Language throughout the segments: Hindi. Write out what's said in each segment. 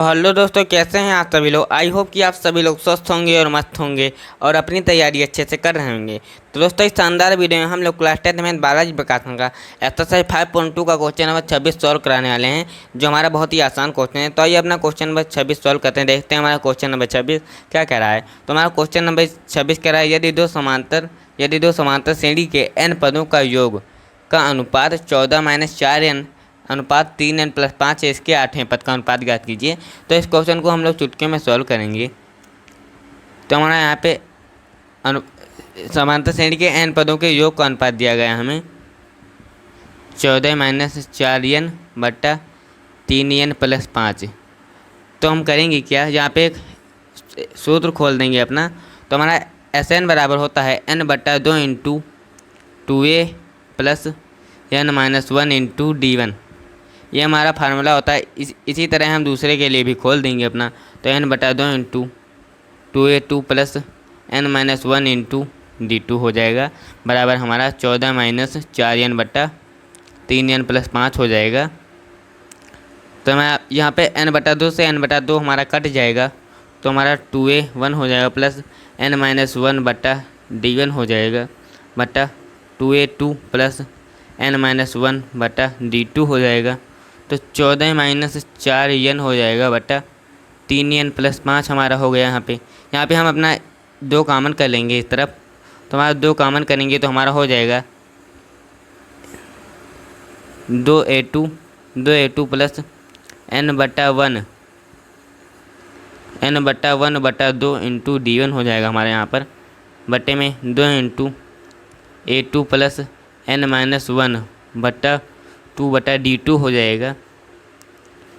हेलो दोस्तों, कैसे हैं आप सभी लोग। आई होप कि आप सभी लोग स्वस्थ होंगे और मस्त होंगे और अपनी तैयारी अच्छे से कर रहे होंगे। तो दोस्तों, इस शानदार वीडियो में हम लोग क्लास 10 में बालाजी प्रकाशन का एक्सरसाइज 5.2 का क्वेश्चन नंबर 26 सॉल्व कराने वाले हैं, जो हमारा बहुत ही आसान क्वेश्चन है। तो आइए अपना क्वेश्चन नंबर 26 सॉल्व करते हैं, देखते हैं हमारा क्वेश्चन नंबर 26 क्या कह रहा है। तो हमारा क्वेश्चन नंबर 26 कह रहा है, यदि दो समांतर श्रेणी के n पदों का योग का अनुपात 14-4n अनुपात 3n+5 है, इसके 8वें पद का अनुपात ज्ञात कीजिए। तो इस क्वेश्चन को हम लोग चुटकियों में सॉल्व करेंगे। तो हमारा यहाँ पे समांतर श्रेणी के n पदों के योग का अनुपात दिया गया है हमें 14-4n/3n+5। तो हम करेंगे क्या, यहाँ पे एक सूत्र खोल देंगे अपना। तो हमारा Sn बराबर होता है n/2 × 2a + n-1 × d1। ये हमारा फार्मूला होता है। इसी तरह हम दूसरे के लिए भी खोल देंगे अपना। तो n/2 × 2a2 + n-1 × d2 हो जाएगा, बराबर हमारा 14-4n/3n+5 हो जाएगा। तो मैं यहाँ पे n/2 से n/2 हमारा कट जाएगा, तो हमारा 2a1 हो जाएगा प्लस n-1/d1 हो जाएगा बटा 2a2 + n-1/d2 हो जाएगा। तो 14-4n हो जाएगा बटा 3n+5 हमारा हो गया। यहाँ पे हम अपना 2 कॉमन कर लेंगे इस तरफ। तो हमारा 2 कॉमन करेंगे तो हमारा हो जाएगा 2a2 + n/1/2 × d1 हो जाएगा हमारे यहाँ पर, बटे में 2 × a2 + n-1/2/d2 हो जाएगा।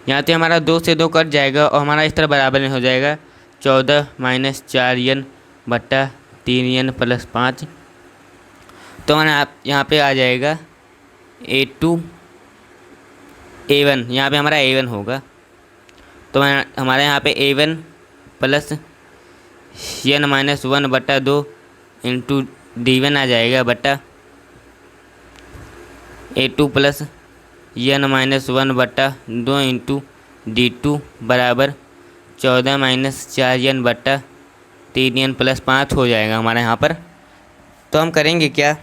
यहाँ से हमारा 2 से 2 कट जाएगा और हमारा इस तरह बराबर में हो जाएगा 14-4n/3n+5। तो हमारा यहाँ पे आ जाएगा a2 a1, यहाँ पे हमारा a1 होगा। तो हमारे यहाँ पे a1 + n-1/2 × d1 आ जाएगा बटा a2 + n-1/2 × d2 बराबर 14-4n/3n+5 हो जाएगा हमारे यहाँ पर। तो हम करेंगे क्या,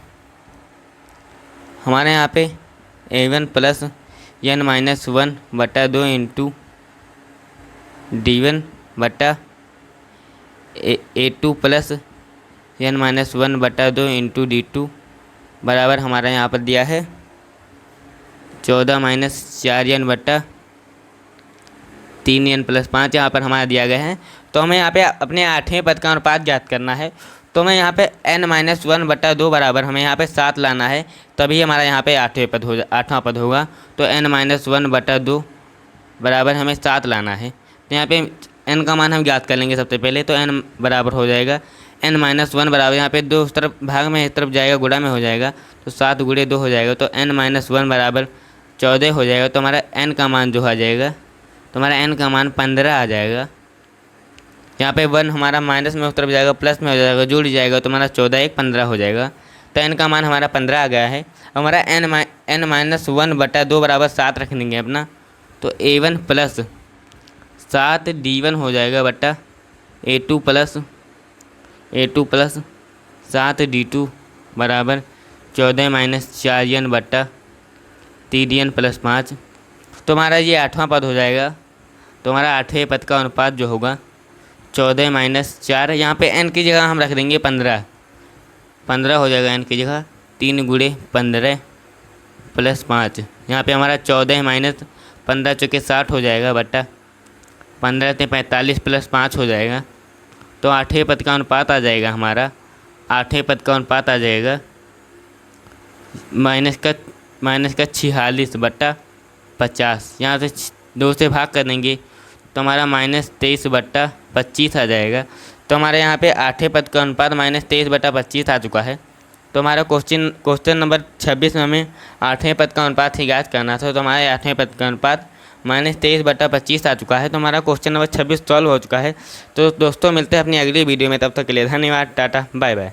हमारे यहाँ पे a1 + n-1/2 × d1 बटा a2 + n-1/2 × d2 बराबर हमारा यहाँ पर दिया है 14-4n/3n+5 यहाँ पर हमारा दिया गया है। तो हमें यहाँ पे अपने 8वें पद का अनुपात ज्ञात करना है। तो हमें यहाँ पे n-1/2 बराबर हमें यहाँ पे 7 लाना है, तभी हमारा यहाँ पे 8वां पद होगा। तो n-1/2 बराबर हमें 7 लाना है। तो यहाँ पे n का मान हम ज्ञात कर लेंगे सबसे पहले। तो n बराबर हो जाएगा n-1 बराबर, यहाँ पे 2 उस तरफ भाग में इस तरफ जाएगा, गुणा में हो जाएगा, तो 7 × 2 हो जाएगा। तो n-1 बराबर 14 हो जाएगा। तो हमारा n का मान जो आ जाएगा, तो हमारा n का मान 15 आ जाएगा। यहाँ पे 1 हमारा माइनस में उस तरफ जाएगा, प्लस में हो जाएगा, जुड़ जाएगा, तो हमारा 14 × 1 = 15 हो जाएगा। तो n का मान हमारा 15 आ गया है। हमारा n-1/2 बराबर 7 रख देंगे अपना। तो a1 + 7d1 हो जाएगा बटा a2 + 7d2 बराबर 14-4n/3n+5। तो हमारा ये 8वां पद हो जाएगा। तो हमारा 8वें पद का अनुपात जो होगा 14-4, यहाँ पे n की जगह हम रख देंगे 15 हो जाएगा n की जगह। 3 × 15 + 5, यहाँ पे हमारा 14-15 चौके 60 हो जाएगा बटा 15 से 45 + 5 हो जाएगा। तो 8वें पद का अनुपात आ जाएगा हमारा, 8वें पद का अनुपात आ जाएगा -46/50। यहाँ से 2 से भाग कर देंगे तो हमारा -23/25 आ जाएगा। तो हमारे यहाँ पे 8वें पद का अनुपात -23/25 आ चुका है। तो हमारा क्वेश्चन नंबर 26 में हमें 8वें पद का अनुपात ही ज्ञात करना था। तो हमारे 8वें पद का अनुपात -23/25 आ चुका है। तो हमारा क्वेश्चन नंबर 26 सॉल्व हो चुका है। तो दोस्तों, मिलते हैं अपनी अगली वीडियो में, तब तक के लिए धन्यवाद, टाटा, बाय बाय।